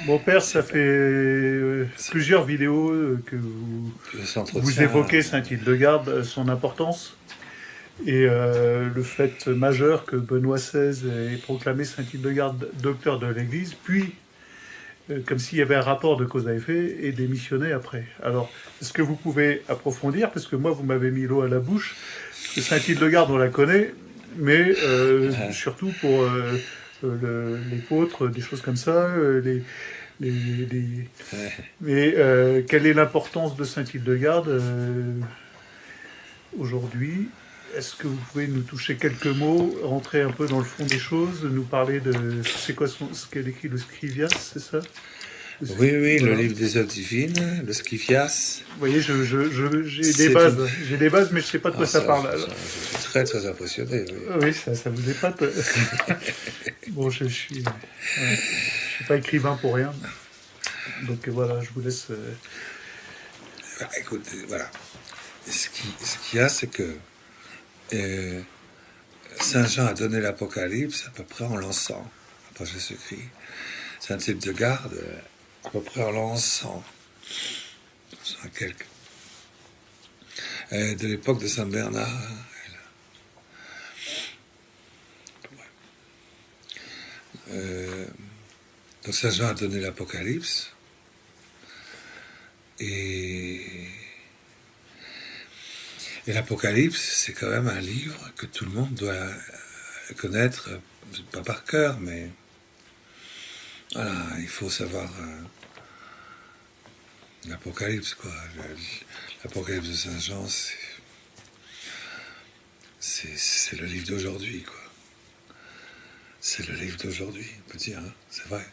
Mon père, ça fait C'est plusieurs vidéos que vous, que vous s'entretient. évoquez Saint-Hildegarde, son importance et le fait majeur que Benoît XVI ait proclamé Saint-Hildegarde docteur de l'Église, puis, comme s'il y avait un rapport de cause à effet, et démissionné après. Alors, est-ce que vous pouvez approfondir? Parce que moi, vous m'avez mis l'eau à la bouche, parce que Saint-Hildegarde, on la connaît, mais surtout pour l'épôtre, des choses comme ça, les, mais quelle est l'importance de Saint-Hildegarde aujourd'hui? Est-ce que vous pouvez nous toucher quelques mots, rentrer un peu dans le fond des choses, nous parler de c'est quoi ce qu'elle écrit, le Scrivias, c'est ça? Oui, oui, le Voilà. livre des œuvres divines, le Scrifias. Vous voyez, C'est une. j'ai des bases, mais je sais pas de quoi Ah, ça ça, parle. Alors, je suis très, très impressionné, oui. oui, ça vous épate. Bon, je suis pas écrivain pour rien, donc voilà, je vous laisse. Bah, écoute, voilà. Ce qu'il y a, c'est que euh, Saint Jean a donné l'Apocalypse à peu près en l'an 100, après Jésus-Christ. C'est un type de garde à peu près en l'an 100, 100 quelques. De l'époque de Saint Bernard. Euh, donc Saint Jean a donné l'Apocalypse. Et, et l'Apocalypse, c'est quand même un livre que tout le monde doit connaître, pas par cœur, mais voilà, il faut savoir l'Apocalypse, quoi. L'Apocalypse de Saint Jean, c'est le livre d'aujourd'hui, quoi. C'est le livre d'aujourd'hui, on peut dire, hein, c'est vrai.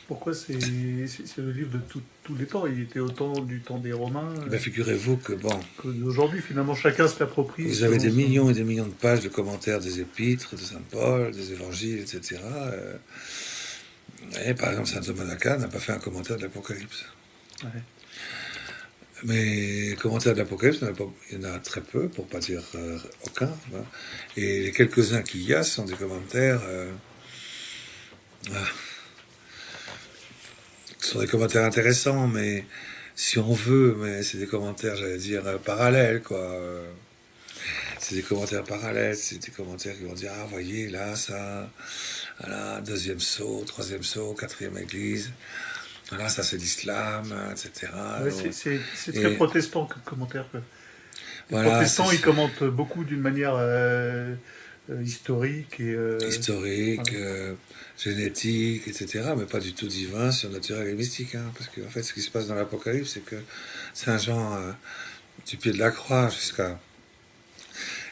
Pourquoi c'est le livre de tous les temps? Il était autant du temps des Romains Ben, figurez-vous que, bon, qu'aujourd'hui. Finalement, chacun se l'approprie vous avez selon des son. millions et des millions de pages de commentaires des épîtres, de Saint Paul, des évangiles, etc. Et par exemple, saint Thomas d'Aquin n'a pas fait un commentaire de l'Apocalypse. Ouais. Mais commentaires de l'Apocalypse, il y en a très peu, pour pas dire aucun. Hein. Et les quelques-uns qu'il y a sont des commentaires. Ah, sont des commentaires intéressants, mais si on veut, mais c'est des commentaires, j'allais dire, parallèles, quoi. C'est des commentaires parallèles, c'est des commentaires qui vont dire, ah, voyez, là, ça, voilà, deuxième saut, troisième saut, quatrième église, voilà, ça c'est l'islam, etc. Ouais, c'est très Et protestant comme commentaire, quoi. Les voilà, protestants, ils commentent beaucoup d'une manière historique et historique, voilà. génétique, etc., mais pas du tout divin, surnaturel et mystique, hein, parce qu'en fait, ce qui se passe dans l'Apocalypse, c'est que Saint Jean, du pied de la croix jusqu'à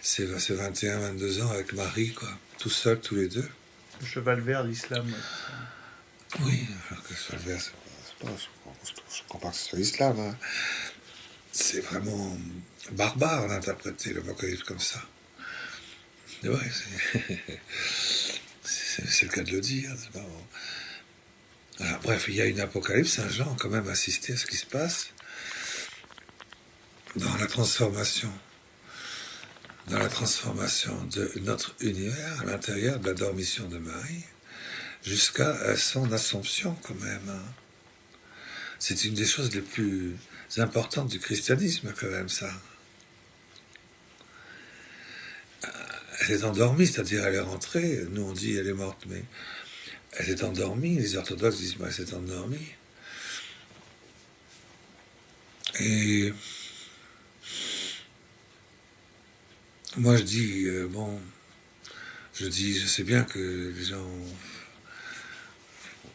ses 21, 22 ans avec Marie, quoi, tout seul, tous les deux. Le cheval vert, l'islam. Ouais, c'est ça. Oui, alors que ce soit le vers, je ne crois pas que ce soit l'islam, hein. C'est vraiment barbare d'interpréter l'Apocalypse comme ça. Mais ouais, c'est le cas de le dire. C'est pas bon. Alors, bref, il y a une Apocalypse, Saint Jean a quand même assisté à ce qui se passe dans la transformation, dans la transformation de notre univers à l'intérieur de la dormition de Marie, jusqu'à son assomption quand même, hein. C'est une des choses les plus importantes du christianisme quand même, ça. Elle est endormie, c'est-à-dire elle est rentrée, nous on dit elle est morte, mais elle est endormie, les orthodoxes disent bah, elle s'est endormie. Et moi je dis, bon, je sais bien que les gens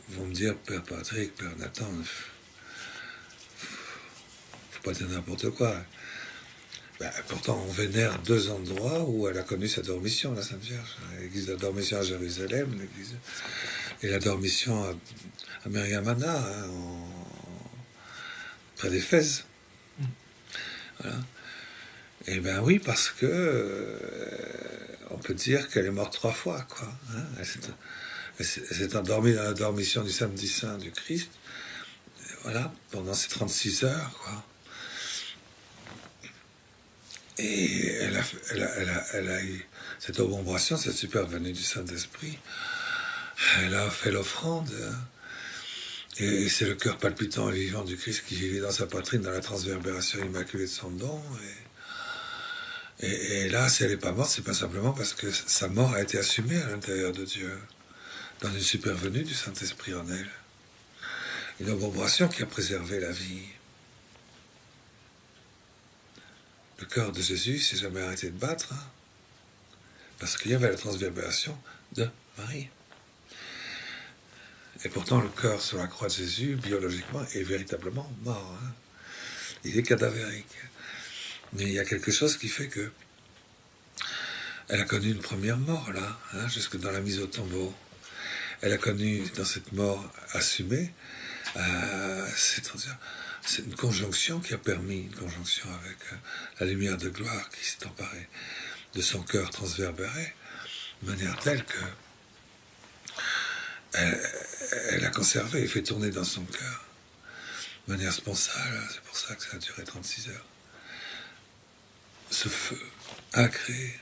vont me dire, Père Patrick, Père Nathan, faut pas dire n'importe quoi. Ben, pourtant, on vénère deux endroits où elle a connu sa dormition, la Sainte Vierge. L'église de la dormition à Jérusalem, l'église, et la dormition à Meriamana, hein, près d'Éphèse. Voilà. Et ben oui, parce que on peut dire qu'elle est morte trois fois, quoi. Hein. Elle s'est endormie dans la dormition du samedi saint du Christ, voilà, pendant ces 36 heures, quoi. Et elle a eu cette augmentation, cette super venue du Saint-Esprit. Elle a fait l'offrande, hein. Et c'est le cœur palpitant et vivant du Christ qui vit dans sa poitrine, dans la transverbération immaculée de son don. Et là, si elle n'est pas morte, c'est pas simplement parce que sa mort a été assumée à l'intérieur de Dieu, dans une supervenue du Saint-Esprit en elle. Une augmentation qui a préservé la vie. Le cœur de Jésus s'est jamais arrêté de battre, hein, parce qu'il y avait la transverbération de Marie. Et pourtant, le cœur sur la croix de Jésus, biologiquement, est véritablement mort. Hein. Il est cadavérique. Mais il y a quelque chose qui fait que elle a connu une première mort, là, hein, jusque dans la mise au tombeau. Elle a connu, dans cette mort assumée, c'est une conjonction qui a permis, une conjonction avec la lumière de gloire qui s'est emparée de son cœur transverbéré, de manière telle que elle a conservé et fait tourner dans son cœur de manière sponsale. C'est pour ça que ça a duré 36 heures. Ce feu acré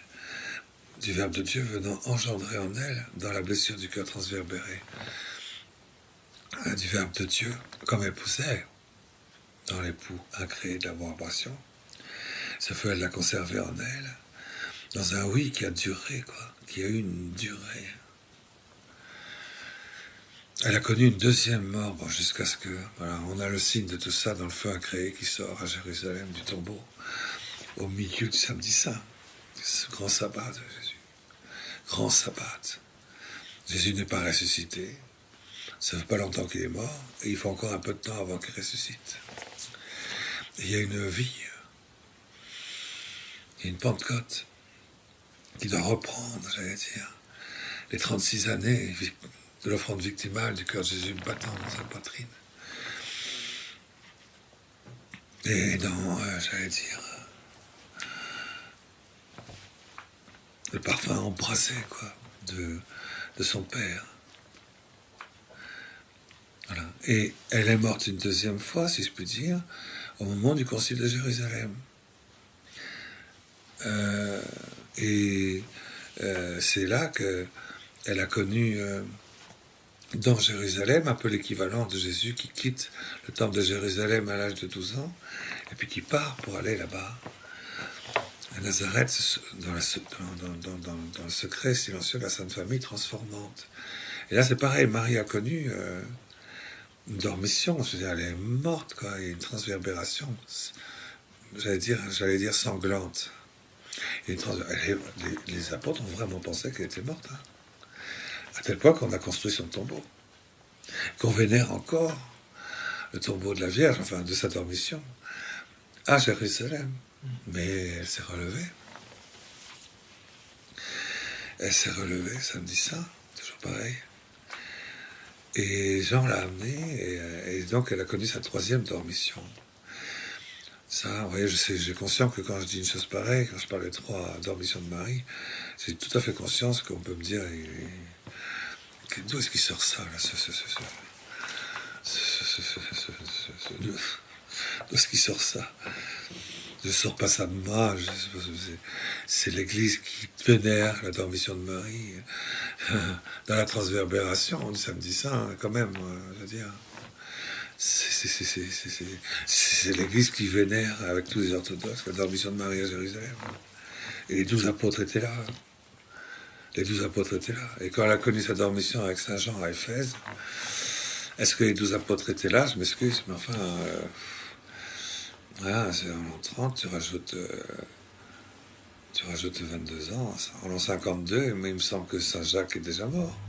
du Verbe de Dieu venant engendrer en elle, dans la blessure du cœur transverbéré, du Verbe de Dieu, comme elle poussait dans l'époux incréé de l'amour-abrasion. Ce feu, elle l'a conservé en elle, dans un oui qui a duré, quoi, qui a eu une durée. Elle a connu une deuxième mort, bon, jusqu'à ce que, voilà, on a le signe de tout ça dans le feu incréé qui sort à Jérusalem du tombeau, au milieu du samedi saint, ce grand sabbat de Jésus. Grand sabbat. Jésus n'est pas ressuscité. Ça ne fait pas longtemps qu'il est mort, et il faut encore un peu de temps avant qu'il ressuscite. Et il y a une vie, il y a une Pentecôte qui doit reprendre, j'allais dire, les 36 années de l'offrande victimale du cœur de Jésus battant dans sa poitrine. Et dans, j'allais dire, le parfum embrassé, quoi, de son Père. Voilà. Et elle est morte une deuxième fois, si je puis dire, au moment du Concile de Jérusalem. C'est là qu'elle a connu dans Jérusalem un peu l'équivalent de Jésus qui quitte le temple de Jérusalem à l'âge de 12 ans et puis qui part pour aller là-bas à Nazareth dans le secret silencieux de la Sainte Famille transformante. Et là c'est pareil, Marie a connu une dormition, je veux dire, elle est morte, quoi, il y a une transverbération, j'allais dire sanglante. Et les apôtres ont vraiment pensé qu'elle était morte, hein. À tel point qu'on a construit son tombeau, qu'on vénère encore le tombeau de la Vierge, enfin de sa dormition, à Jérusalem. Mais elle s'est relevée. Elle s'est relevée samedi saint, toujours pareil. Et Jean l'a amenée, et donc elle a connu sa troisième dormition. Ça, vous voyez, j'ai conscience que quand je dis une chose pareille, quand je parle des 3 dormitions de Marie, j'ai tout à fait conscience qu'on peut me dire, d'où est-ce qu'il sort ça, là, d'où est-ce qu'il sort ça? Je ne sors pas ça de moi, c'est l'Église qui vénère la dormition de Marie dans la transverbération du samedi saint, quand même, je veux dire. C'est l'Église qui vénère avec tous les orthodoxes la dormition de Marie à Jérusalem. Et les 12 apôtres étaient là. Les 12 apôtres étaient là. Et quand elle a connu sa dormition avec Saint Jean à Éphèse, est-ce que les 12 apôtres étaient là? Je m'excuse, mais enfin... voilà, c'est en l'an 30, tu rajoutes 22 ans. En l'an 52, mais il me semble que Saint Jacques est déjà mort.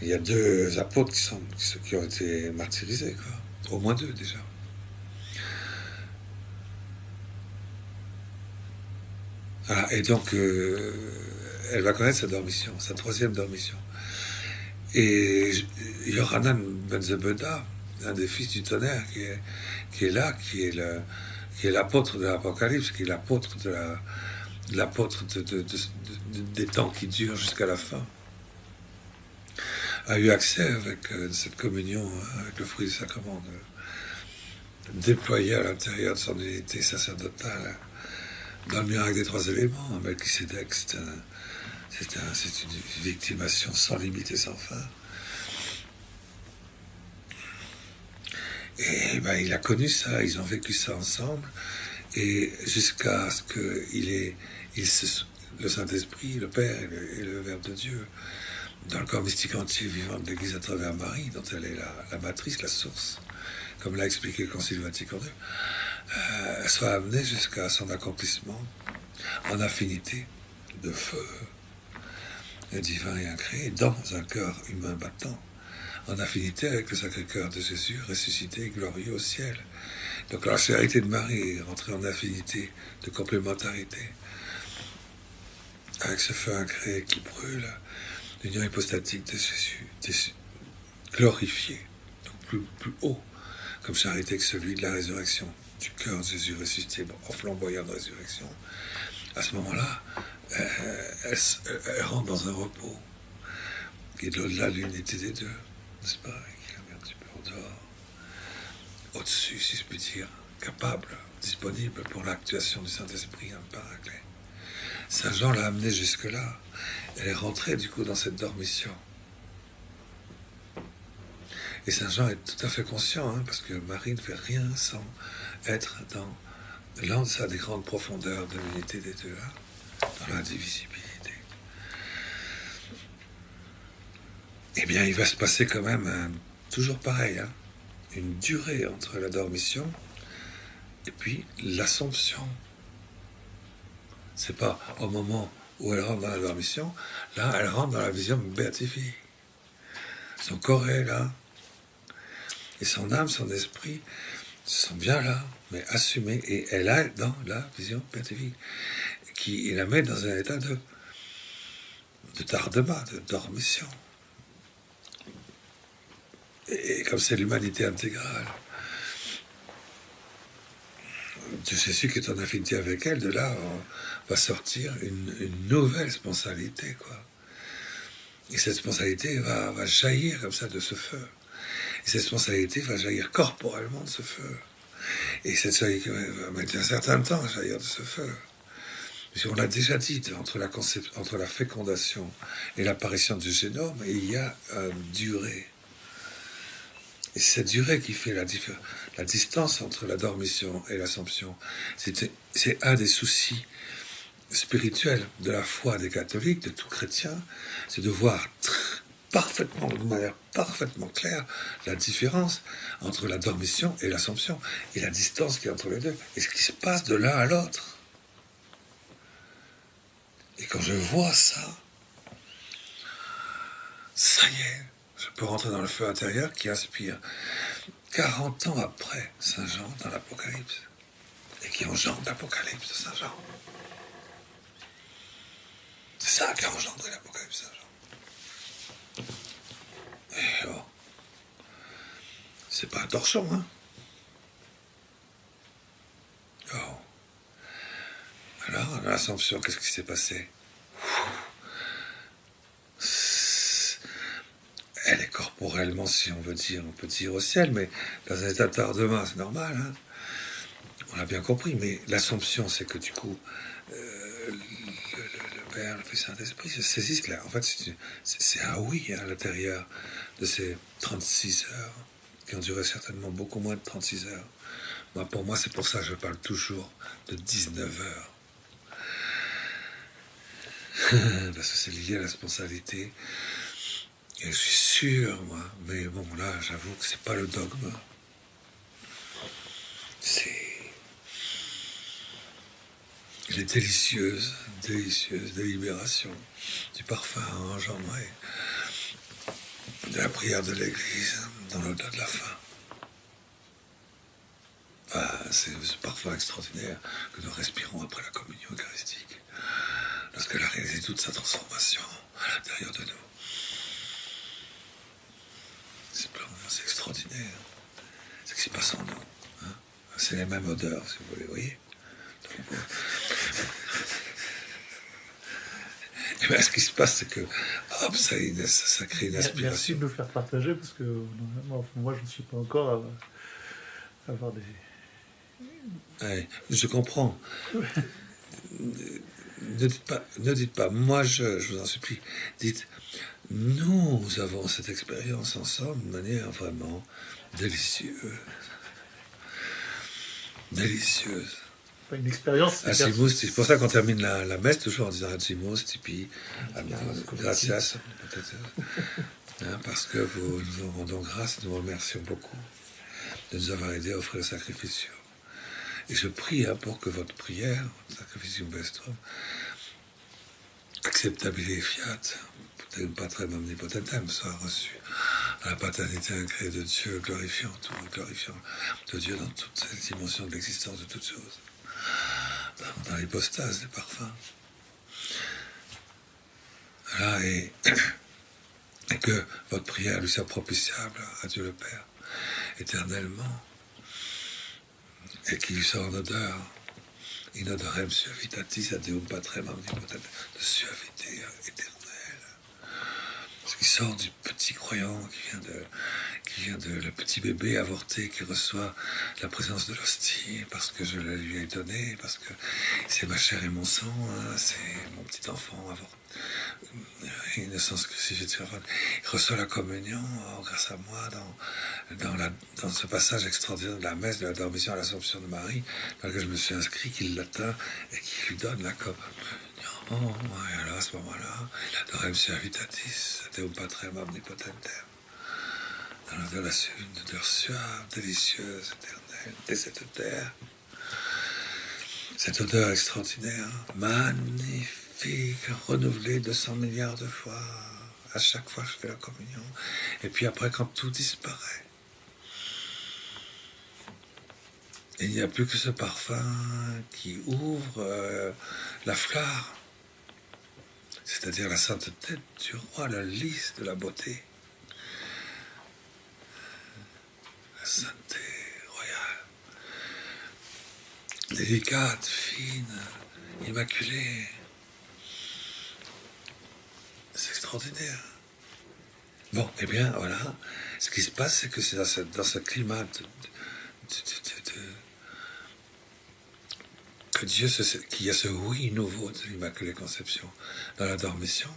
Il y a 2 apôtres qui ont été martyrisés, quoi. Au moins 2 déjà. Voilà, et donc, elle va connaître sa dormition, sa troisième dormition. Et Yohanan ben Zebeda, un des fils du tonnerre, qui est là, qui est l'apôtre de l'Apocalypse, qui est l'apôtre des temps qui durent jusqu'à la fin, a eu accès avec cette communion, avec le fruit du sacrement, déployé à l'intérieur de son unité sacerdotale, dans le miracle des 3 éléments. Melchisédek, c'est une victimation sans limite et sans fin. Et ben, il a connu ça, ils ont vécu ça ensemble, et jusqu'à ce le Saint-Esprit, le Père et le Verbe de Dieu, dans le corps mystique entier vivant de l'Église à travers Marie, dont elle est la matrice, la source, comme l'a expliqué le Concile Vatican II, soit amenée jusqu'à son accomplissement en affinité de feu divin et incréé dans un cœur humain battant, en affinité avec le Sacré-Cœur de Jésus ressuscité et glorieux au ciel. Donc la charité de Marie est rentrée en affinité de complémentarité avec ce feu incréé qui brûle, l'union hypostatique de Jésus glorifié, donc plus haut, comme charité que celui de la résurrection, du cœur de Jésus ressuscité en flamboyant de résurrection. À ce moment-là, elle rentre dans un repos qui est au-delà de l'unité des deux, n'est-ce pas, qui est un petit peu en dehors, au-dessus, si je puis dire, capable, disponible pour l'actuation du Saint-Esprit, un paraclet. Saint Jean l'a amenée jusque-là. Elle est rentrée, du coup, dans cette dormition. Et Saint Jean est tout à fait conscient, parce que Marie ne fait rien sans être dans l'un des grandes profondeurs de l'unité des deux, dans l'indivisibilité. Eh bien, il va se passer quand même toujours pareil, une durée entre la dormition et puis l'Assomption. C'est pas au moment où elle rentre dans la dormition, là, elle rentre dans la vision béatifique. Son corps est là, et son âme, son esprit sont bien là, mais assumés, et elle est dans la vision béatifique, qui la met dans un état de tardement, de dormition. Et comme c'est l'humanité intégrale de Jésus qui est en affinité avec elle, de là va sortir une nouvelle spontanéité, quoi. Et cette spontanéité va jaillir comme ça de ce feu. Et cette spontanéité va jaillir corporellement de ce feu. Et cette jaillir va mettre un certain temps à jaillir de ce feu. On l'a déjà dit, entre la fécondation et l'apparition du génome, il y a une durée. Et c'est cette durée qui fait la distance entre la dormition et l'Assomption. C'est un des soucis spirituels de la foi des catholiques, de tout chrétien, c'est de voir de manière parfaitement claire, la différence entre la dormition et l'Assomption, et la distance qui est entre les deux, et ce qui se passe de l'un à l'autre. Et quand je vois ça y est, je peux rentrer dans le feu intérieur qui inspire 40 ans après Saint Jean dans l'Apocalypse, et qui engendre l'Apocalypse de Saint Jean. C'est ça qui a engendré l'Apocalypse de Saint Jean. Et c'est pas un torchon, Alors, à l'Assomption, qu'est-ce qui s'est passé? Elle est corporellement, si on peut dire au ciel, mais dans un état de tardement, c'est normal, on l'a bien compris, mais l'Assomption, c'est que du coup, le Père, le Fils, Saint-Esprit se saisissent là. En fait, c'est un oui à l'intérieur de ces 36 heures, qui ont duré certainement beaucoup moins de 36 heures. Pour moi, c'est pour ça que je parle toujours de 19 heures. Parce que c'est lié à la responsabilité. Et je suis sûr, moi, mais bon, là, j'avoue que c'est pas le dogme. Il est délicieuse délibération du parfum engendré de la prière de l'Église dans l'au-delà de la fin. C'est ce parfum extraordinaire que nous respirons après la communion eucharistique, lorsqu'elle a réalisé toute sa transformation à l'intérieur de nous. C'est extraordinaire. C'est ce qui se passe en nous. C'est les mêmes odeurs, si vous voulez, Et bien, ce qui se passe, c'est que, ça crée une aspiration. Merci de nous faire partager, parce que moi, je ne suis pas encore à avoir des... Je comprends. Ne dites pas, moi, je vous en supplie, dites, nous avons cette expérience ensemble de manière vraiment délicieuse. délicieuse. Pas une expérience. Agimus, c'est pour ça qu'on termine la messe toujours en disant Agimus, Tipi, Gracias, peut-être. Parce que nous vous rendons grâce, nous remercions beaucoup de nous avoir aidés à offrir le sacrifice. Et je prie pour que votre prière, Sacrificium Vestrum, acceptabile fiat, Patrem omnipotentem, soit reçue à la paternité incréée de Dieu, glorifiant tout, glorifiant de Dieu dans toutes ces dimensions de l'existence de toutes choses, dans l'hypostase des parfums. Voilà, et que votre prière lui soit propitiable à Dieu le Père, éternellement, et qu'il lui soit en odeur, in odorem suavitatis ad Deum Patrem omnipotentem, de suavité éternelle. Ce qui sort du petit croyant qui vient de le petit bébé avorté qui reçoit la présence de l'hostie parce que je la lui ai donnée, parce que c'est ma chair et mon sang, c'est mon petit enfant avorté. Innocence crucifixion, il reçoit la communion grâce à moi dans ce passage extraordinaire de la messe de la dormition à l'Assomption de Marie, dans lequel je me suis inscrit, qu'il l'atteint et qu'il lui donne la communion. Et alors à ce moment-là, la dorem suavitatis, Deum Patrem omnipotentem, dans l'odeur une odeur suave, délicieuse, éternelle, dès cette terre. Cette odeur extraordinaire, magnifique, renouvelée 200 milliards de fois. À chaque fois, je fais la communion. Et puis après, quand tout disparaît, il n'y a plus que ce parfum qui ouvre la fleur, c'est-à-dire la sainteté du roi, le lys de la beauté. La sainteté royale. Délicate, fine, immaculée. C'est extraordinaire. Bon, eh bien, voilà. Ce qui se passe, c'est que c'est dans ce climat que Dieu, qu'il y a ce oui nouveau de l'Immaculée Conception dans la dormition.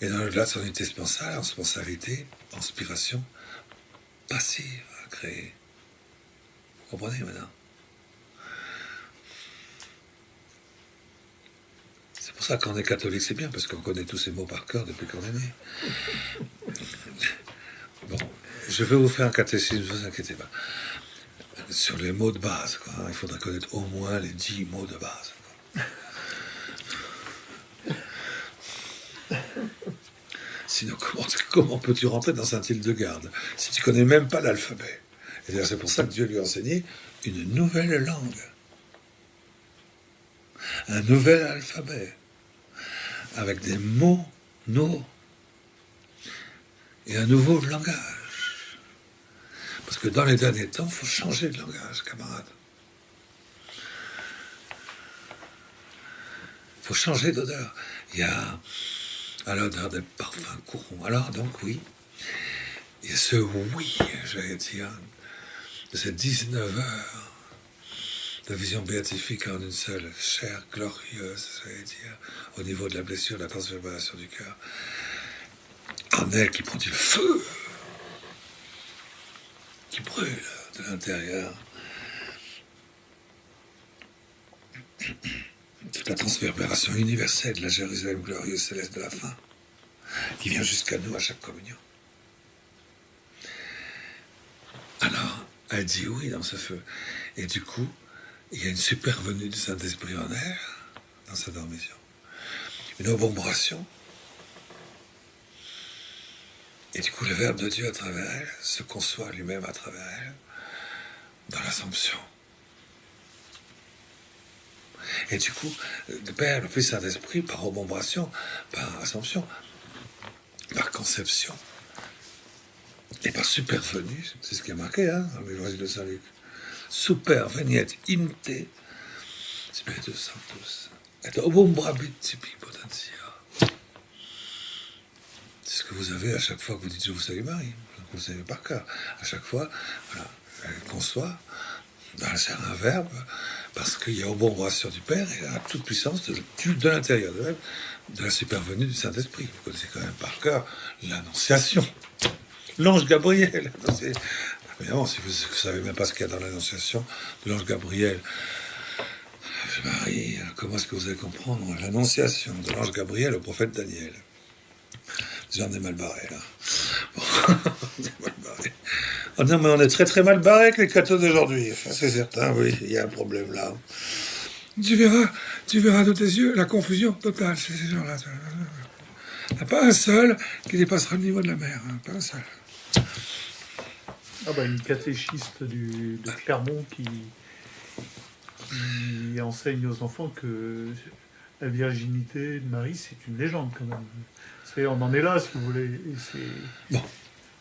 Et dans au-delà de son unité sponsale, en sponsalité, inspiration passive à créer. Vous comprenez maintenant? C'est pour ça qu'on est catholique, c'est bien, parce qu'on connaît tous ces mots par cœur depuis qu'on est né. Bon, je vais vous faire un catéchisme, ne vous inquiétez pas. Sur les mots de base, quoi. Il faudra connaître au moins les 10 mots de base. Sinon, comment peux-tu rentrer dans Saint-Hildegarde si tu connais même pas l'alphabet? Et c'est pour ça que Dieu lui a enseigné une nouvelle langue. Un nouvel alphabet. Avec des mots nouveaux. Et un nouveau langage. Parce que dans les derniers temps, il faut changer de langage, camarades. Il faut changer d'odeur. Il y a à l'odeur des parfums courants. Alors, donc, oui, il y a ce oui, j'allais dire, de ces 19 heures de vision béatifique en une seule chair glorieuse, j'allais dire, au niveau de la blessure, de la transformation du cœur. En elle qui prend du feu, qui brûle de l'intérieur. Toute la transverbération universelle de la Jérusalem glorieuse céleste de la fin, qui vient jusqu'à nous à chaque communion. Alors, elle dit oui dans ce feu. Et du coup, il y a une super venue du Saint-Esprit en elle, dans sa dormition. Une obombration. Et du coup, le Verbe de Dieu à travers elle se conçoit lui-même à travers elle dans l'Assomption. Et du coup, le Père, le Fils, Saint-Esprit, par obombration, par Assomption, par conception, et par supervenue, c'est ce qui est marqué dans l'Évangile de Saint Luc. Superveniet in te Spiritus Sanctus et obombrabit tibi potentia. C'est ce que vous avez à chaque fois que vous dites Je vous salue Marie. Vous le savez par cœur. À chaque fois, voilà, elle conçoit dans la chair un verbe, parce qu'il y a obombration du Père et la toute puissance de l'intérieur de elle, de la supervenue du Saint-Esprit. Vous connaissez quand même par cœur l'Annonciation. L'ange Gabriel, Évidemment, si vous ne savez même pas ce qu'il y a dans l'annonciation de l'ange Gabriel, Marie, comment est-ce que vous allez comprendre l'annonciation de l'ange Gabriel au prophète Daniel? J'en ai mal barré, là. Bon, on est mal barré. Oh non, mais on est très très mal barré avec les cathos d'aujourd'hui. Enfin, c'est certain, oui, il y a un problème là. Tu verras de tes yeux la confusion totale chez ces gens-là. Il n'y a pas un seul qui dépassera le niveau de la mer, hein, pas un seul. Ah bah, une catéchiste de Clermont qui enseigne aux enfants que la virginité de Marie, c'est une légende quand même. On en est là, si vous voulez. Et bon.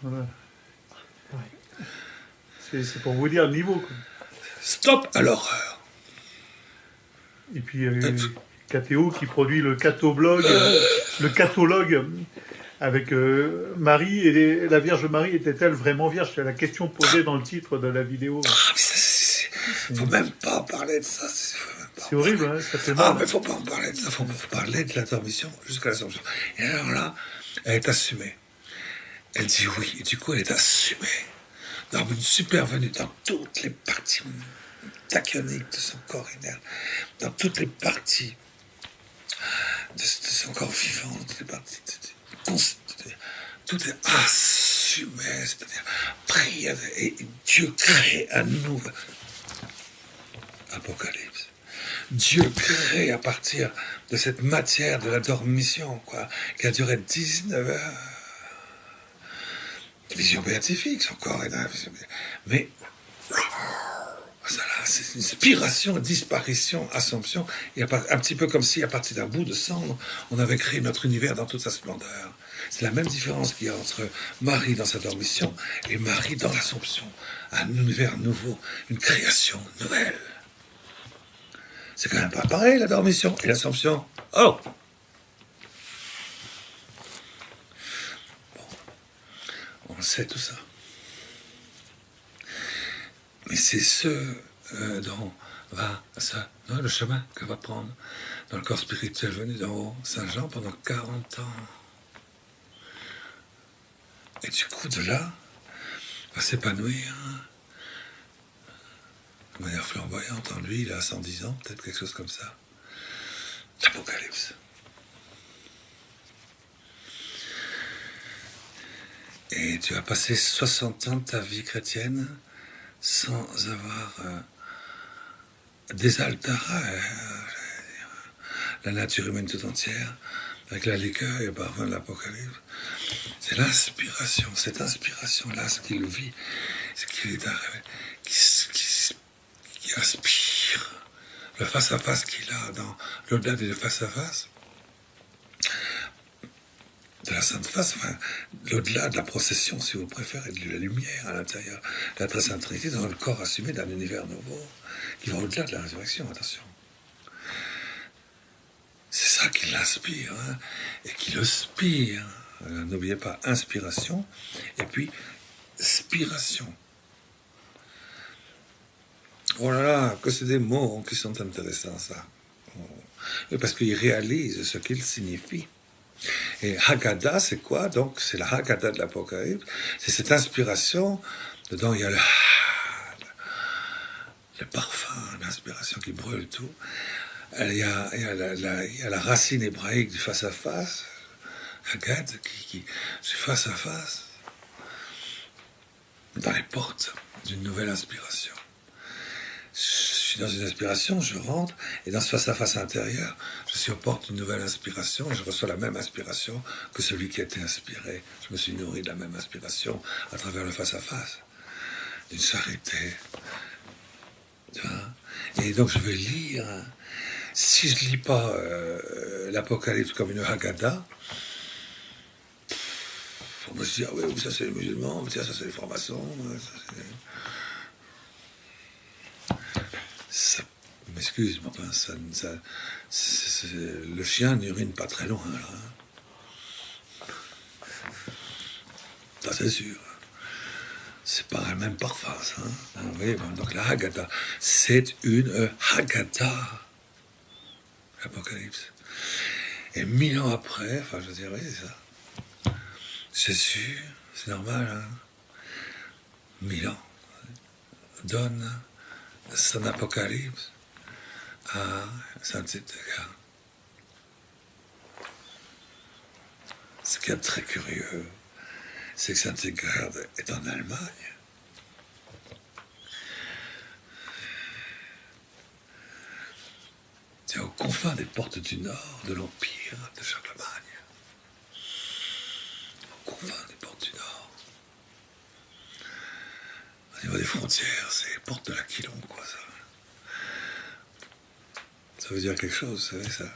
Voilà. Ouais. C'est pour vous dire le niveau, quoi. Stop à l'horreur. Et puis, KTO qui produit le catologue avec Marie, et la Vierge Marie était-elle vraiment vierge? C'est la question posée dans le titre de la vidéo. Ah, mais ça, faut même pas parler de ça. C'est horrible, hein, ça fait mal. Ah, mais faut pas en parler de ça, faut parler de la transmission jusqu'à l'Assomption. Et alors là, elle est assumée. Elle dit oui, et du coup, elle est assumée. Dans une supervenue, dans toutes les parties tachyoniques de son corps inerte, dans toutes les parties de son corps vivant, toutes les parties. Tout est assumé, c'est-à-dire prière, et Dieu crée un nouveau apocalypse. Dieu crée à partir de cette matière de la dormition, quoi, qui a duré 19 heures. Vision béatifique, son corps est dans la vision béatifique. Mais ça là, c'est une inspiration, disparition, assomption. Et un petit peu comme si, à partir d'un bout de cendre, on avait créé notre univers dans toute sa splendeur. C'est la même différence qu'il y a entre Marie dans sa dormition et Marie dans l'Assomption. Un univers nouveau, une création nouvelle. C'est quand même pas pareil, la dormition et l'Assomption. Oh! Bon. On sait tout ça. Mais c'est ce dont va ça, le chemin que va prendre dans le corps spirituel venu d'en haut, Saint Jean, pendant 40 ans. Et du coup, de là, va s'épanouir de manière flamboyante en lui. Il a 110 ans, peut-être quelque chose comme ça. L'Apocalypse. Et tu as passé 60 ans de ta vie chrétienne sans avoir désaltéré la nature humaine tout entière avec la liqueur et le parfum de l'Apocalypse. C'est l'inspiration, cette inspiration-là, ce qu'il vit, ce qu'il est arrivé, qui inspire le face-à-face qu'il a dans l'au-delà du face-à-face, de la Sainte Face, enfin, l'au-delà de la procession, si vous préférez, de la lumière à l'intérieur de la très Sainte Trinité, dans le corps assumé d'un univers nouveau, qui va au-delà de la résurrection, attention. C'est ça qui l'inspire, hein, et qui le spire. N'oubliez pas, inspiration, et puis spiration. Oh là là, que c'est des mots qui sont intéressants, ça. Oh. Parce qu'ils réalisent ce qu'ils signifient. Et Haggadah, c'est quoi? Donc, c'est la Haggadah de l'Apocalypse. C'est cette inspiration. Dedans, il y a le parfum, l'inspiration qui brûle tout. Il y a la racine hébraïque du face-à-face. Haggad, qui se face à face, dans les portes d'une nouvelle inspiration. Je suis dans une inspiration, je rentre, et dans ce face-à-face intérieur, je suis aux portes d'une nouvelle inspiration, et je reçois la même inspiration que celui qui a été inspiré. Je me suis nourri de la même inspiration à travers le face-à-face, d'une charité. Et donc je vais lire. Si je ne lis pas l'Apocalypse comme une Haggadah, on peut se dire, oui, ça c'est les musulmans, ça c'est les francs-maçons. Ça m'excuse, mais enfin, le chien n'urine pas très loin, là. Ça c'est sûr. C'est pas le même parfum, ça. Hein. Oui, donc la Haggadah, c'est une Haggadah, l'Apocalypse. Et 1000 ans après, enfin je veux dire, oui, c'est ça. Jésus, c'est normal, hein. 1000 ans, donne son apocalypse à Saint-Hildegard. Ce qui est très curieux, c'est que Saint-Hildegard est en Allemagne. C'est aux confins des portes du Nord de l'Empire de Charlemagne. Aux confins des portes du Nord. Au niveau des frontières, c'est les portes de l'Aquilon, quoi, ça. Ça veut dire quelque chose, vous savez, ça.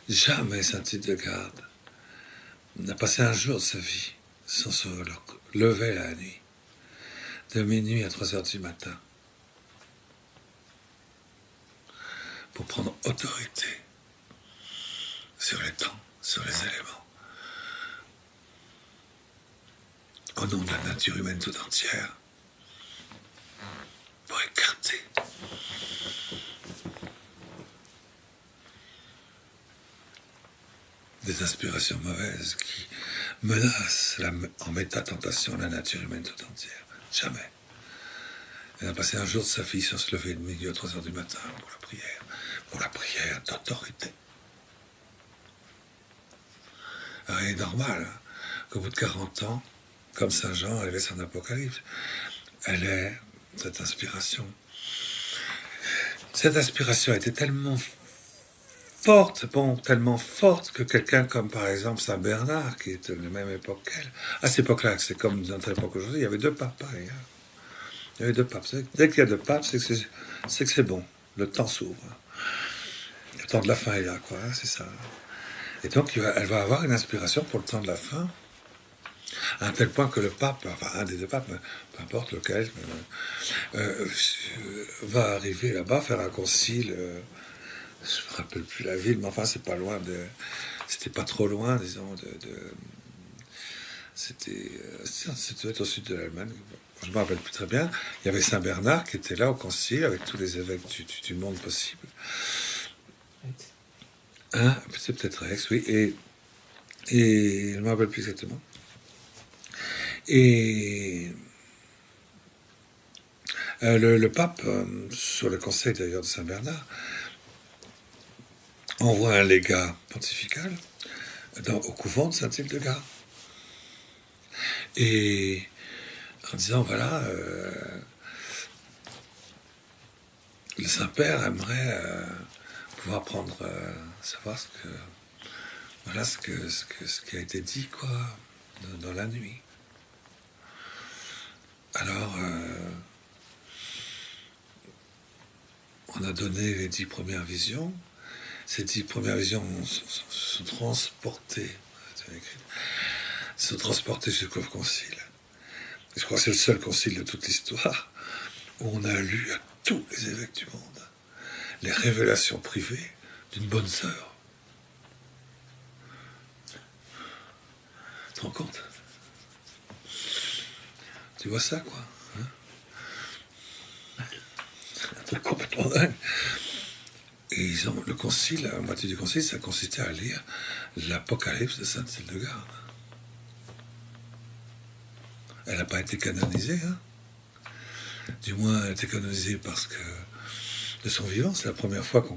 Jamais Saint-Hildegard n'a passé un jour de sa vie sans se lever la nuit, de minuit à 3 heures du matin, pour prendre autorité sur les temps, sur les éléments, au nom de la nature humaine tout entière, pour écarter des inspirations mauvaises qui menacent en méta-tentation la nature humaine tout entière. Jamais. Elle a passé un jour de sa vie sans se lever de minuit à 3 heures du matin pour la prière d'autorité. Alors, il est normal hein, qu'au bout de 40 ans, comme Saint Jean, elle avait son apocalypse. Elle est cette inspiration. Cette inspiration était tellement forte, tellement forte que quelqu'un comme par exemple Saint Bernard, qui est de la même époque qu'elle, à cette époque-là, c'est comme dans notre époque aujourd'hui, il y avait 2 papes pareil. Hein. Il y avait 2 papes. Dès qu'il y a 2 papes, c'est que c'est bon. Le temps s'ouvre. Le temps de la fin est là, quoi. Hein, c'est ça. Et donc, elle va avoir une inspiration pour le temps de la fin, à un tel point que le pape, enfin un des 2 papes, peu importe lequel, va arriver là-bas, faire un concile. Je ne me rappelle plus la ville, mais enfin, c'est pas loin de. C'était pas trop loin, disons, c'était au sud de l'Allemagne. Je ne me rappelle plus très bien. Il y avait Saint Bernard qui était là au concile avec tous les évêques du monde possible. Hein, c'est peut-être Aix, oui. Et je ne me rappelle plus exactement. Et le pape, sur le conseil d'ailleurs de Saint Bernard, envoie un légat pontifical au couvent de Saint-Hildegard. Et en disant, voilà, le Saint-Père aimerait pouvoir savoir ce qui a été dit, quoi, dans la nuit. Alors, on a donné les 10 premières visions. Ces 10 premières visions sont transportées jusqu'au concile. Je crois que c'est le seul concile de toute l'histoire où on a lu à tous les évêques du monde les révélations privées d'une bonne sœur. Tu te rends compte? Tu vois ça, quoi hein? C'est un truc complètement dingue. Et le concile, la moitié du concile, ça consistait à lire l'Apocalypse de Saint-Hildegard. Elle n'a pas été canonisée, hein. Du moins, elle a été canonisée parce que de son vivant, c'est la première fois qu'on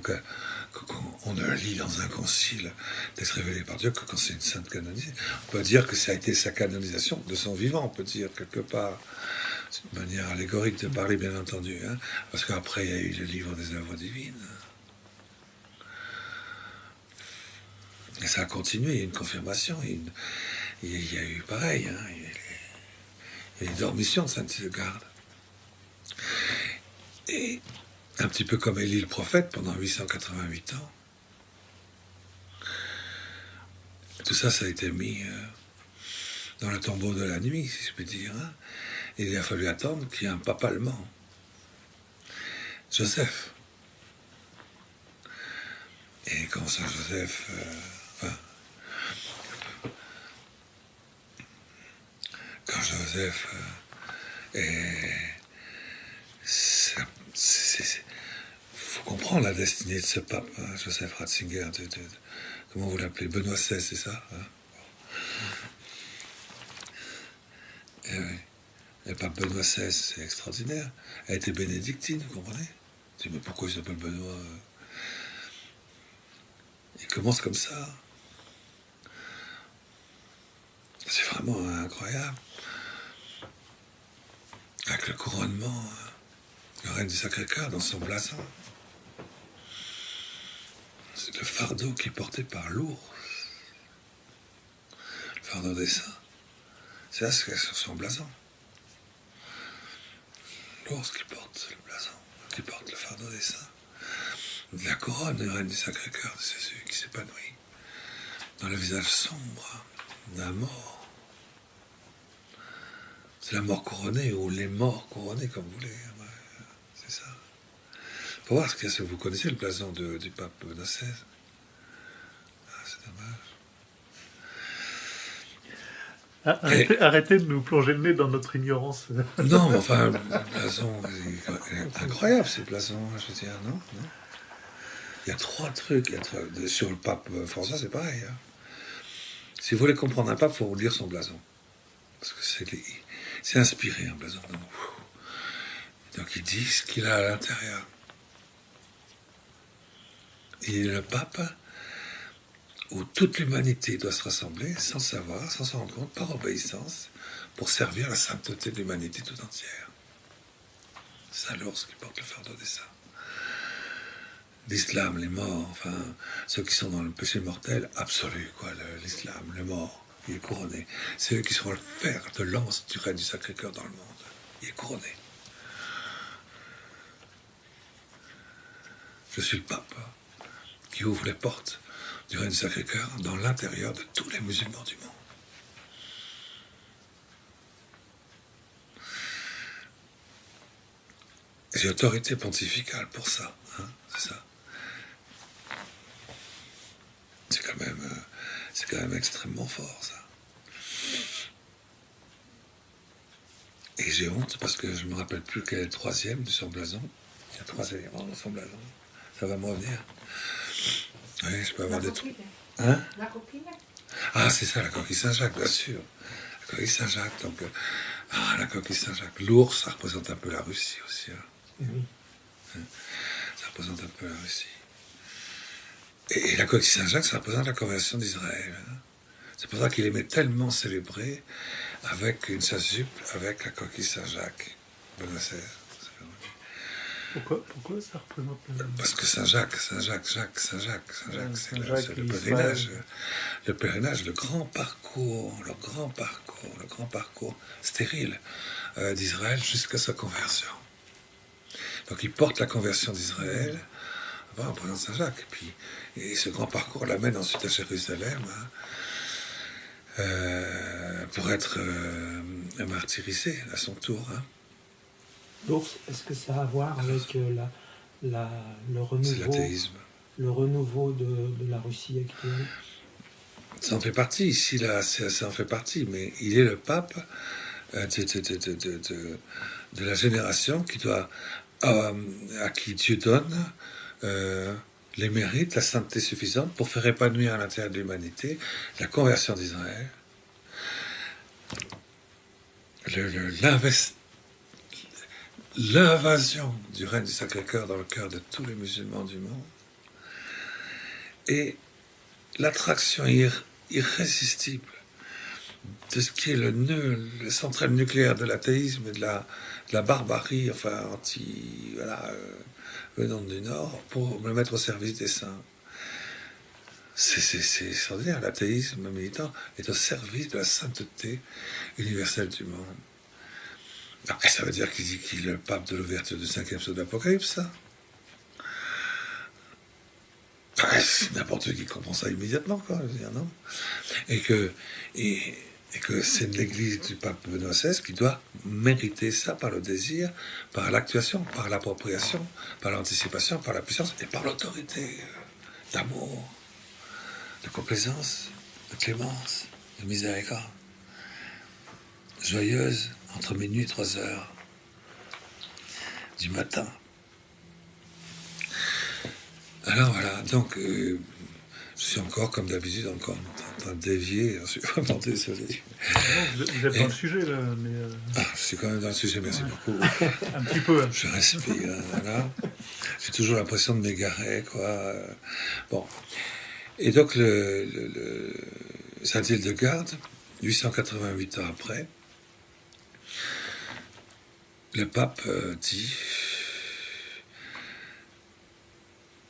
ne lit dans un concile d'être révélé par Dieu que quand c'est une sainte canonisée. On peut dire que ça a été sa canonisation de son vivant, on peut dire quelque part. C'est une manière allégorique de parler, bien entendu, hein, parce qu'après, il y a eu le livre des œuvres divines. Et ça a continué, il y a une confirmation, il y a eu pareil, hein, il y a eu une dormition de Saint-Hildegard. Et un petit peu comme Élie le prophète pendant 888 ans. Tout ça, ça a été mis dans le tombeau de la nuit, si je puis dire. Hein. Et il a fallu attendre qu'il y ait un pape allemand, Joseph. Et quand Saint Joseph... quand Joseph faut comprendre la destinée de ce pape, hein, Joseph Ratzinger, comment vous l'appelez, Benoît XVI, c'est ça hein Et oui. Le pape Benoît XVI, c'est extraordinaire. Elle était bénédictine, vous comprenez? Je dis, mais pourquoi il s'appelle Benoît? Il commence comme ça. C'est vraiment incroyable. Avec le couronnement, le règne du Sacré-Cœur dans son blason. C'est le fardeau qui est porté par l'ours. Le fardeau des saints. C'est là ce qu'il y a sur son blason. L'ours qui porte le blason, qui porte le fardeau des saints. La couronne du règne du Sacré-Cœur de Jésus qui s'épanouit dans le visage sombre de la mort. C'est la mort couronnée ou les morts couronnés, comme vous voulez. C'est ça. Faut voir ce qu'il y a. Vous connaissez le blason du pape Benoît XVI? C'est dommage. Arrêtez de nous plonger le nez dans notre ignorance. Non, mais enfin, le blason, c'est incroyable, ces blasons, je veux dire, non? Il y a 3 trucs. Sur le pape François, c'est pareil. Hein. Si vous voulez comprendre un pape, il faut lire son blason. Parce que c'est inspiré, un blason. Donc il dit ce qu'il a à l'intérieur. Il est le pape où toute l'humanité doit se rassembler sans le savoir, sans s'en rendre compte, par obéissance, pour servir la sainteté de l'humanité tout entière. C'est ça l'ours qui porte le fardeau des saints. L'islam, les morts, enfin, ceux qui sont dans le péché mortel absolu, quoi, l'islam, les morts, il est couronné. C'est eux qui seront le fer de lance du règne du Sacré-Cœur dans le monde. Il est couronné. Je suis le pape qui ouvre les portes du règne du Sacré-Cœur dans l'intérieur de tous les musulmans du monde. J'ai autorité pontificale pour ça, hein, c'est ça. C'est quand même extrêmement fort, ça. Et j'ai honte parce que je ne me rappelle plus quel est le 3e de son blason. Il y a 3 éléments dans son blason. Ça va me revenir. Oui, je peux avoir des trucs. Hein? La coquille. Ah, c'est ça, la coquille Saint-Jacques, bien sûr. La coquille Saint-Jacques, donc... la coquille Saint-Jacques. L'ours, ça représente un peu la Russie aussi. Hein. Oui. Ça représente un peu la Russie. Et la coquille Saint-Jacques, ça représente la conversion d'Israël. Hein. C'est pour ça qu'il aimait tellement célébrer avec une chasuble, avec la coquille Saint-Jacques. Benoît XVI. Pourquoi ça représente Parce que Saint-Jacques, c'est le pèlerinage. Le pèlerinage, le grand parcours stérile d'Israël jusqu'à sa conversion. Donc il porte la conversion d'Israël en prenant Saint-Jacques. Et ce grand parcours l'amène ensuite à Jérusalem pour être martyrisé à son tour. Hein. L'ours, est-ce que ça a à voir avec le renouveau de la Russie actuelle? Ça en fait partie, ici, là, ça en fait partie, mais il est le pape de la génération qui doit, à qui Dieu donne les mérites, la sainteté suffisante pour faire épanouir à l'intérieur de l'humanité la conversion d'Israël, l'invasion du règne du Sacré-Cœur dans le cœur de tous les musulmans du monde et l'attraction irrésistible de ce qui est le centrale nucléaire de l'athéisme et de la barbarie, enfin, venant du Nord, pour me mettre au service des saints. C'est extraordinaire. L'athéisme militant est au service de la sainteté universelle du monde. Et ça veut dire qu'il est le pape de l'ouverture du 5e sceau de l'Apocalypse, ça. N'importe qui comprend ça immédiatement, quoi. Je veux dire, non. Et que c'est l'église du pape Benoît XVI qui doit mériter ça par le désir, par l'actuation, par l'appropriation, par l'anticipation, par la puissance et par l'autorité d'amour, de complaisance, de clémence, de miséricorde. Joyeuse entre minuit et 3 heures du matin. Alors voilà, donc Je suis encore, comme d'habitude, encore en train de dévier. Je suis vraiment désolé. Vous êtes dans le sujet, là, mais Je suis quand même dans le sujet, merci beaucoup. un petit peu. Je respire, voilà. J'ai toujours l'impression de m'égarer, quoi. Bon. Et donc, le Saint-Hildegarde, 888 ans après, le pape dit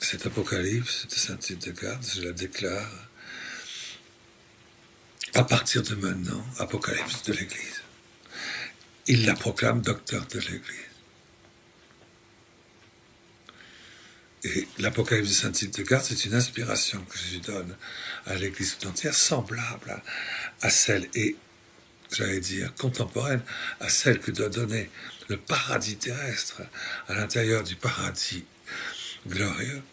cette apocalypse de Saint-Hildegarde, je la déclare à partir de maintenant, apocalypse de l'Église. Il la proclame docteur de l'Église. Et l'Apocalypse de Saint-Hildegarde, c'est une inspiration que Jésus donne à l'Église tout entière, semblable à celle, et j'allais dire contemporaine, à celle que doit donner le paradis terrestre à l'intérieur du paradis glorieux,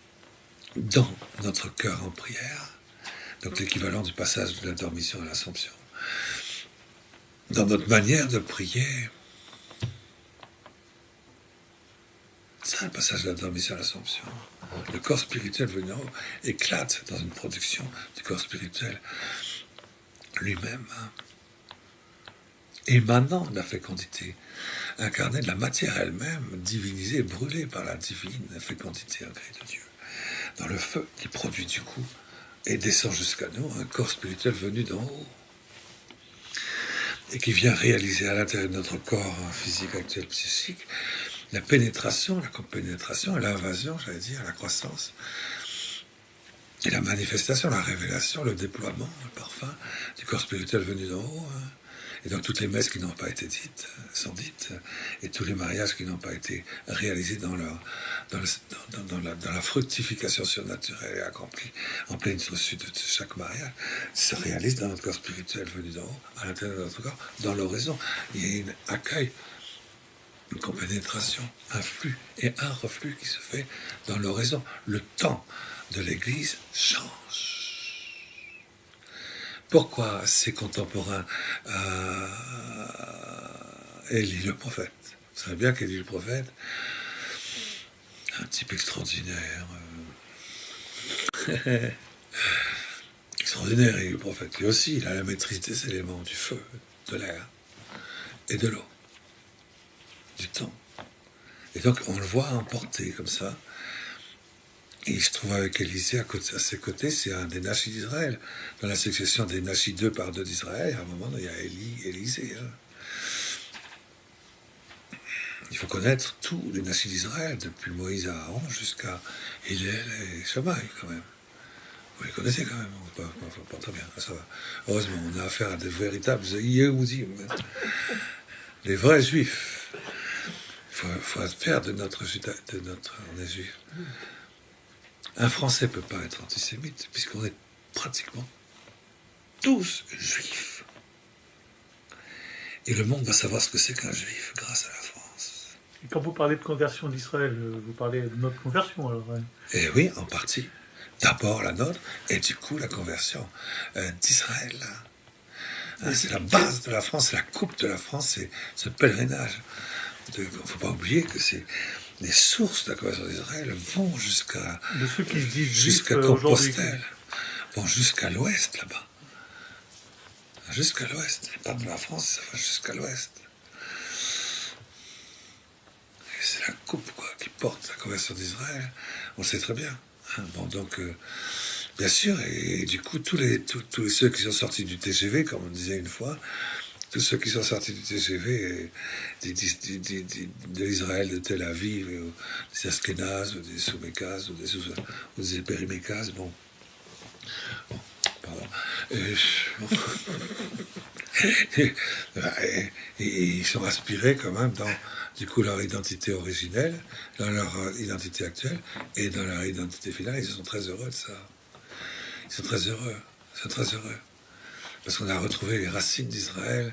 dans notre cœur en prière, donc l'équivalent du passage de la dormition à l'Assomption, dans notre manière de prier. C'est ça le passage de la dormition à l'Assomption. Le corps spirituel venu en haut éclate dans une production du corps spirituel lui-même, émanant de la fécondité, incarné de la matière elle-même, divinisée, brûlée par la divine fécondité en gré de Dieu, dans le feu qui produit du coup et descend jusqu'à nous un corps spirituel venu d'en haut et qui vient réaliser à l'intérieur de notre corps physique actuel, psychique, la pénétration, la compénétration, l'invasion, j'allais dire, la croissance, et la manifestation, la révélation, le déploiement, le parfum du corps spirituel venu d'en haut. Et donc toutes les messes qui n'ont pas été dites sont dites, et tous les mariages qui n'ont pas été réalisés dans la fructification surnaturelle et accomplie en pleine reçue de chaque mariage, se réalisent dans notre corps spirituel venu d'en haut, à l'intérieur de notre corps, dans l'oraison. Il y a un accueil, une compénétration, un flux et un reflux qui se fait dans l'oraison. Le temps de l'Église change. Pourquoi ses contemporains Élie le prophète? Vous savez bien qu'Élie le prophète, un type extraordinaire, extraordinaire, Élie le prophète. Lui aussi, il a la maîtrise des éléments, du feu, de l'air et de l'eau, du temps. Et donc, on le voit emporter comme ça. Et il se trouve avec Élisée à ses côtés, c'est un des Nachis d'Israël. Dans la succession des Nachis 2 par 2 d'Israël, à un moment, il y a Élisée. Il faut connaître tous les Nachis d'Israël, depuis Moïse à Aaron jusqu'à Hillel et Shammai, quand même. Vous les connaissez quand même, pas très bien, ça va. Heureusement, on a affaire à des véritables Yehoudim, les vrais Juifs. Il faut être fier de notre on est Juif. Un Français ne peut pas être antisémite, puisqu'on est pratiquement tous juifs. Et le monde va savoir ce que c'est qu'un juif grâce à la France. Et quand vous parlez de conversion d'Israël, vous parlez de notre conversion, alors Eh oui, en partie. D'abord la nôtre, et du coup la conversion d'Israël. C'est la base de la France, c'est la coupe de la France, c'est ce pèlerinage. Il ne faut pas oublier que les sources de la conversion d'Israël vont jusqu'à de ceux qui se disent jusqu'à Compostelle, vont jusqu'à l'ouest là-bas. Jusqu'à l'ouest. Pas de la France, ça va jusqu'à l'ouest. Et c'est la coupe qui porte la conversion d'Israël. On le sait très bien. Bon, donc, bien sûr, et du coup, tous ceux qui sont sortis du TGV, comme on disait une fois, tous ceux qui sont sortis du TGV, de l'Israël, de Tel Aviv, des Askénazes, ou des Soumékazes, ou des Périmékazes, bon, pardon. Et ils sont aspirés quand même dans, du coup, leur identité originelle, dans leur identité actuelle, et dans leur identité finale. Ils sont très heureux de ça. Ils sont très heureux. Ils sont très heureux. Parce qu'on a retrouvé les racines d'Israël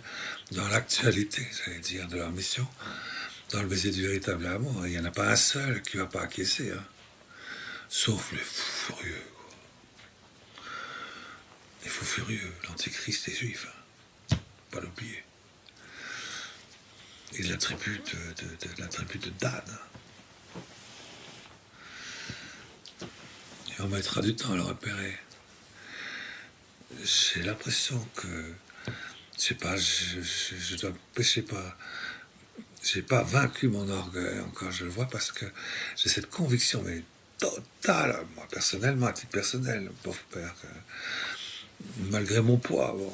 dans l'actualité, j'allais dire, de leur mission, dans le baiser du véritable amour. Il n'y en a pas un seul qui ne va pas acquiescer, sauf les fous furieux. Quoi. Les fous furieux, l'antichrist des Juifs, pas l'oublier. Et la tribu de Dan. Et on mettra du temps à le repérer. j'ai l'impression que, je sais pas, je dois pécher pas. J'ai pas vaincu mon orgueil encore, je le vois, parce que j'ai cette conviction, mais totale, moi personnellement, à titre personnel, pauvre père, malgré mon poids, bon,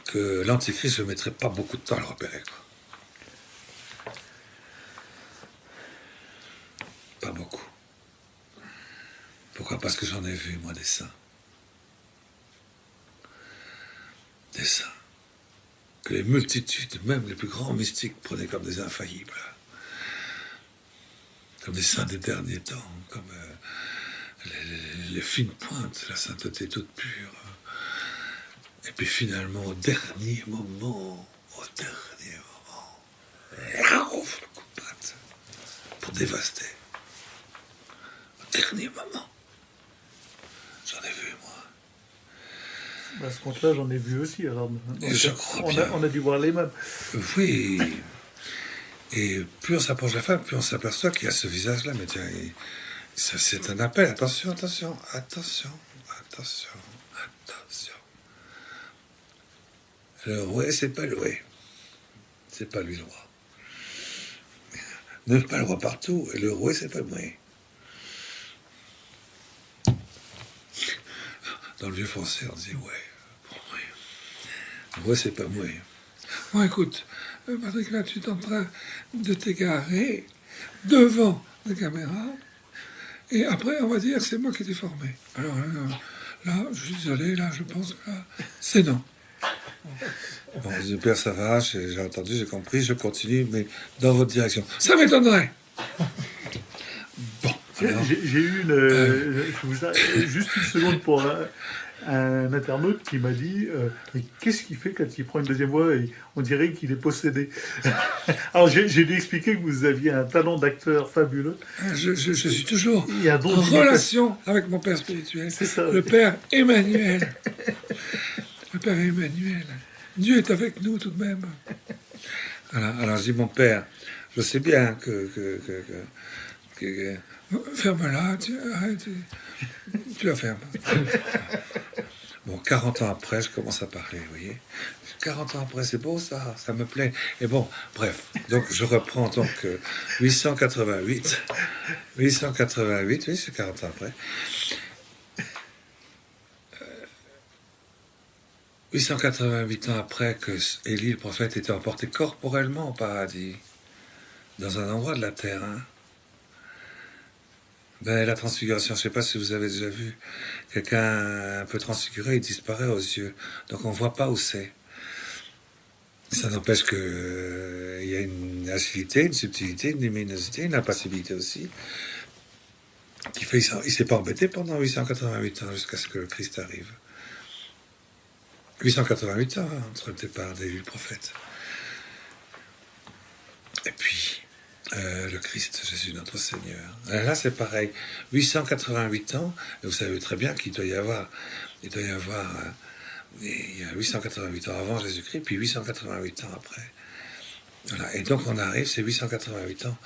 que l'Antichrist, je ne mettrai pas beaucoup de temps à le repérer, quoi. Pas beaucoup. Pourquoi? Parce que j'en ai vu, moi, des saints. Des saints. Que les multitudes, même les plus grands mystiques, prenaient comme des infaillibles. Comme des saints des derniers temps, comme les fines pointes, la sainteté toute pure. Et puis finalement, au dernier moment, là, on fait le coup de patte pour dévaster. Au dernier moment. J'en ai vu, moi. À ce compte-là, j'en ai vu aussi. Alors, Et je crois bien. On a dû voir les mêmes. Oui. Et plus on s'approche de la femme, plus on s'aperçoit qu'il y a ce visage-là. Mais tiens, c'est un appel. Attention, attention, attention, attention, attention. Le roi, c'est pas le roi. C'est pas lui le roi. Ne pas le roi partout. Et le roi, c'est pas le moi. Dans le vieux français, on dit ouais. Pour moi. Le roi, c'est pas moi. Bon, écoute, Patrick, là, tu es en train de t'égarer devant la caméra. Et après, on va dire que c'est moi qui t'ai formé. Alors là, je suis désolé, là, je pense que là, c'est non. Bon, je dis, Père, ça va, j'ai entendu, j'ai compris, je continue, mais dans votre direction. Ça m'étonnerait. Bon, alors, J'ai eu juste une seconde pour un internaute qui m'a dit mais qu'est-ce qu'il fait quand il prend une deuxième voix et on dirait qu'il est possédé. Alors j'ai dû expliquer que vous aviez un talent d'acteur fabuleux. je suis toujours Il y a en relation avec mon père spirituel, c'est ça. le Père Emmanuel. Le Père Emmanuel. Dieu est avec nous tout de même. Voilà, alors je dis, mon père, je sais bien que ferme-la, tu la fermes. Bon, 40 ans après, je commence à parler, vous voyez. 40 ans après, c'est beau ça me plaît. Et bon, bref, donc je reprends donc 888, oui, c'est 40 ans après. 888 ans après que Élie, le prophète, était emporté corporellement au paradis, dans un endroit de la terre, hein. Ben, la transfiguration, je ne sais pas si vous avez déjà vu quelqu'un un peu transfiguré, il disparaît aux yeux. Donc on ne voit pas où c'est. Ça n'empêche que il y a une agilité, une subtilité, une luminosité, une impassibilité aussi, qui fait qu'il ne s'est pas embêté pendant 888 ans jusqu'à ce que le Christ arrive. 888 ans, hein, entre le départ d'Élie le prophète. Et puis, le Christ, Jésus notre Seigneur. Là, c'est pareil. 888 ans, et vous savez très bien qu'il doit y avoir, il y a 888 ans avant Jésus-Christ, puis 888 ans après. Voilà. Et donc, on arrive, ces 888 ans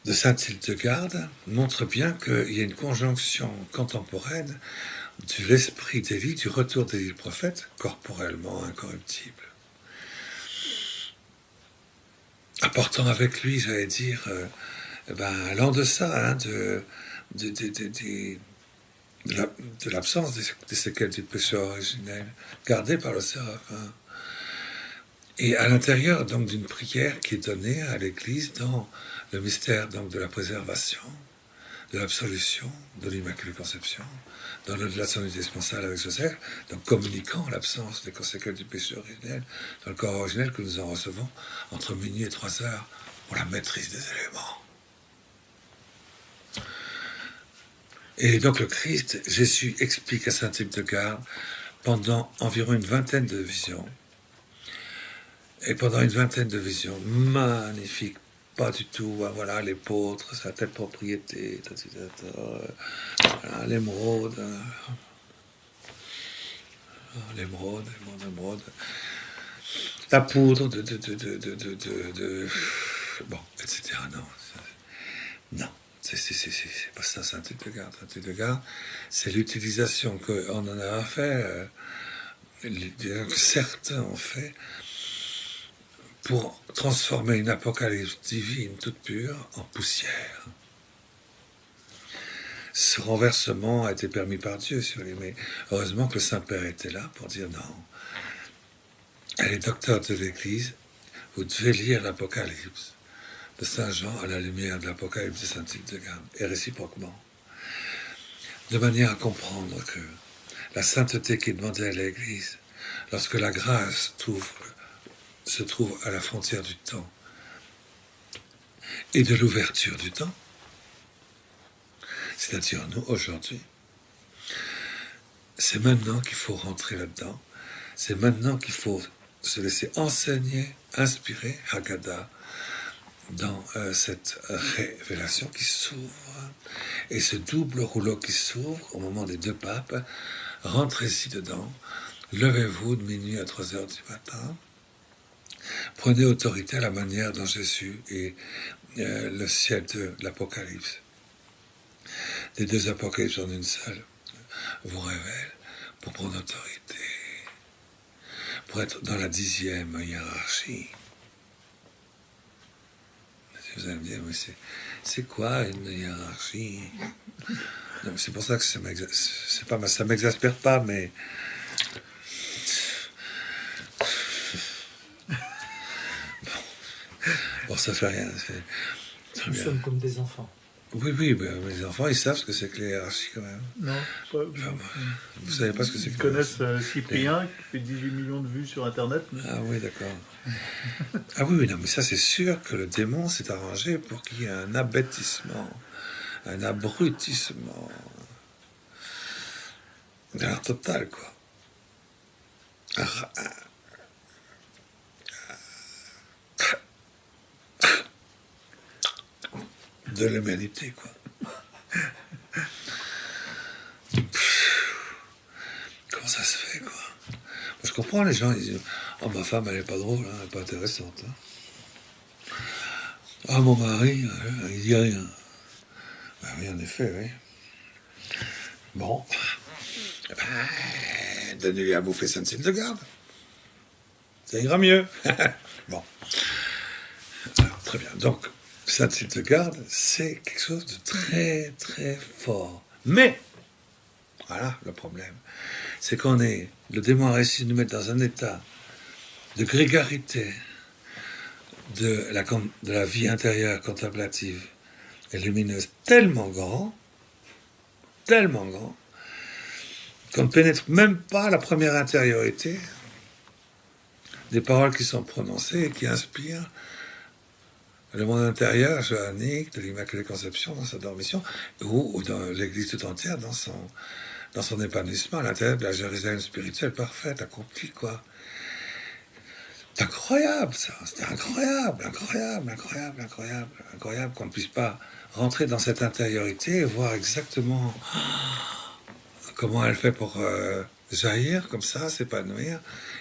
de Sainte-Hildegarde montre bien qu'il y a une conjonction contemporaine de l'esprit d'Élie, du retour d'Élie le prophète, corporellement incorruptible, apportant avec lui, j'allais dire, l'an de ça, hein, de l'absence des séquelles du péché originel, gardé par le séraphin. Et à l'intérieur donc d'une prière qui est donnée à l'Église dans le mystère donc de la préservation, de l'absolution, de l'Immaculée Conception, dans l'odulation du dispensal avec Joseph, donc communiquant l'absence des conséquences du péché originel dans le corps originel que nous en recevons entre minuit et 3 heures pour la maîtrise des éléments. Et donc le Christ, Jésus explique à Sainte-Hildegarde pendant environ une vingtaine de visions. Et pendant une vingtaine de visions magnifiques, pas du tout, voilà, l'épeautre, sa telle propriété, voilà, l'émeraude, la poudre bon, etc. Non, C'est pas ça, c'est un titre de garde. Un titre de garde, c'est l'utilisation qu'on en a fait, que certains ont fait, pour transformer une apocalypse divine toute pure en poussière. Ce renversement a été permis par Dieu, si vous voulez, mais heureusement que le Saint-Père était là pour dire non. Elle est docteur de l'Église, vous devez lire l'Apocalypse de Saint Jean à la lumière de l'Apocalypse de Saint Hildegarde, et réciproquement, de manière à comprendre que la sainteté qui est demandée à l'Église, lorsque la grâce se trouve à la frontière du temps et de l'ouverture du temps, c'est-à-dire nous aujourd'hui, c'est maintenant qu'il faut rentrer là-dedans, c'est maintenant qu'il faut se laisser enseigner, inspirer, Haggadah, dans cette révélation qui s'ouvre, et ce double rouleau qui s'ouvre au moment des deux papes. Rentrez-y dedans, levez-vous de minuit à 3 heures du matin, prenez autorité à la manière dont Jésus et le ciel de l'Apocalypse, les deux apocalypses en une seule, vous révèlent pour prendre autorité, pour être dans la 10e hiérarchie. Vous allez me dire, mais c'est quoi une hiérarchie? Non, c'est pour ça que ça m'exaspère pas, mais bon, ça fait rien. Nous sommes comme des enfants. Oui, ben, les enfants, ils savent ce que c'est que les hiérarchies, quand même. Non, pas, vous savez pas ce que c'est que ils connaissent Cyprien, qui fait 18 millions de vues sur Internet. Mais... Ah oui, d'accord. Ah oui, non, mais ça, c'est sûr que le démon s'est arrangé pour qu'il y ait un abêtissement, un abrutissement. Alors, total, quoi. De l'humanité, quoi. Comment ça se fait, quoi? Moi, je comprends les gens, ils disent « Oh, ma femme, elle est pas drôle, hein, elle est pas intéressante. Hein. Ah, mon mari, il dit rien. » Ben oui, en effet, oui. Bon. Ben, donnez-lui à bouffer Saint Hildegarde. Ça ira mieux. Bon. Alors, très bien. Donc, Saint Hildegarde, c'est quelque chose de très, très fort. Mais, voilà le problème, c'est le démon a réussi de nous mettre dans un état de grégarité de la vie intérieure contemplative et lumineuse tellement grand, qu'on ne pénètre même pas la première intériorité des paroles qui sont prononcées et qui inspirent le monde intérieur, johannique, de l'Immaculée Conception dans sa dormition, ou dans l'Église tout entière, dans son épanouissement à l'intérieur de la Jérusalem spirituelle parfaite, accomplie, quoi. C'est incroyable, ça. C'est incroyable qu'on ne puisse pas rentrer dans cette intériorité et voir exactement comment elle fait pour jaillir, comme ça, s'épanouir,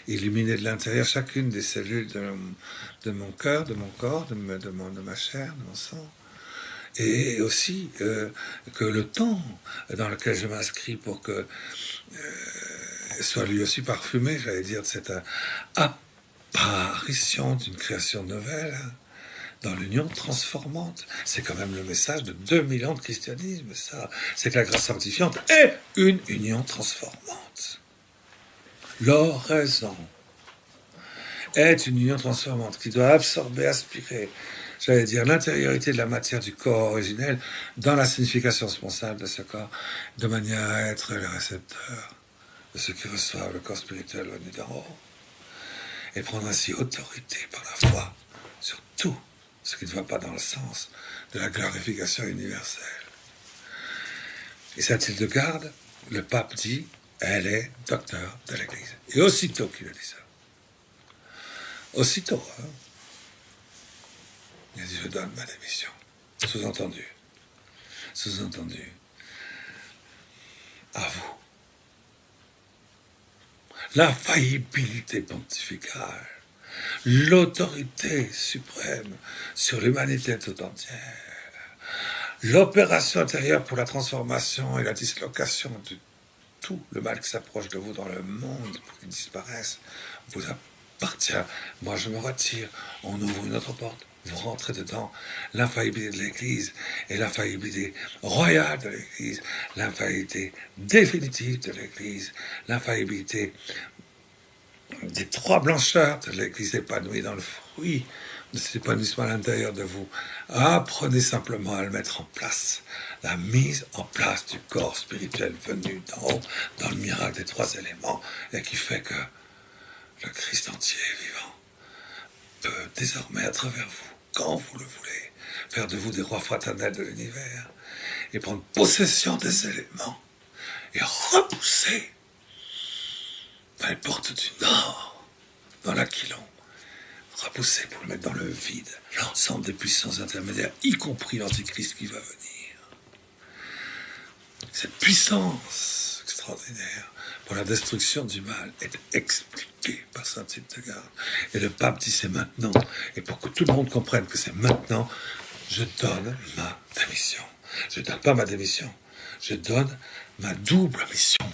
illuminer de l'intérieur chacune des cellules de mon cœur, de mon corps, de ma chair, de mon sang. Et aussi que le temps dans lequel je m'inscris pour que soit lui aussi parfumé, j'allais dire, de cette apparition d'une création nouvelle, hein, dans l'union transformante. C'est quand même le message de 2000 ans de christianisme, ça. C'est que la grâce sanctifiante est une union transformante. L'oraison est une union transformante qui doit absorber, aspirer, j'allais dire, l'intériorité de la matière du corps originel dans la signification responsable de ce corps, de manière à être le récepteur de ceux qui reçoivent le corps spirituel venu d'en haut, et prendre ainsi autorité par la foi sur tout ce qui ne va pas dans le sens de la glorification universelle. Et Saint Hildegarde, le pape dit, elle est docteur de l'Église. Et aussitôt qu'il a dit ça, aussitôt, hein, il a dit, je donne ma démission. Sous-entendu, à vous. L'infaillibilité pontificale, l'autorité suprême sur l'humanité tout entière, l'opération intérieure pour la transformation et la dislocation de tout le mal qui s'approche de vous dans le monde pour qu'il disparaisse vous appartient. Moi, je me retire. On ouvre une autre porte. Vous rentrez dedans. L'infaillibilité de l'Église et l'infaillibilité royale de l'Église, l'infaillibilité définitive de l'Église, l'infaillibilité des trois blancheurs de l'Église épanouie dans le fruit de cet épanouissement à l'intérieur de vous. Apprenez simplement à le mettre en place. La mise en place du corps spirituel venu d'en haut dans le miracle des trois éléments et qui fait que le Christ entier vivant peut désormais à travers vous, quand vous le voulez, faire de vous des rois fraternels de l'univers et prendre possession des éléments et repousser dans les portes du Nord, dans l'Aquilon, repousser pour le mettre dans le vide l'ensemble des puissances intermédiaires, y compris l'Antichrist qui va venir. Cette puissance extraordinaire pour la destruction du mal est expliquée par saint Tite de Garde. Et le pape dit c'est maintenant. Et pour que tout le monde comprenne que c'est maintenant, je donne ma démission. Je ne donne pas ma démission. Je donne ma double mission.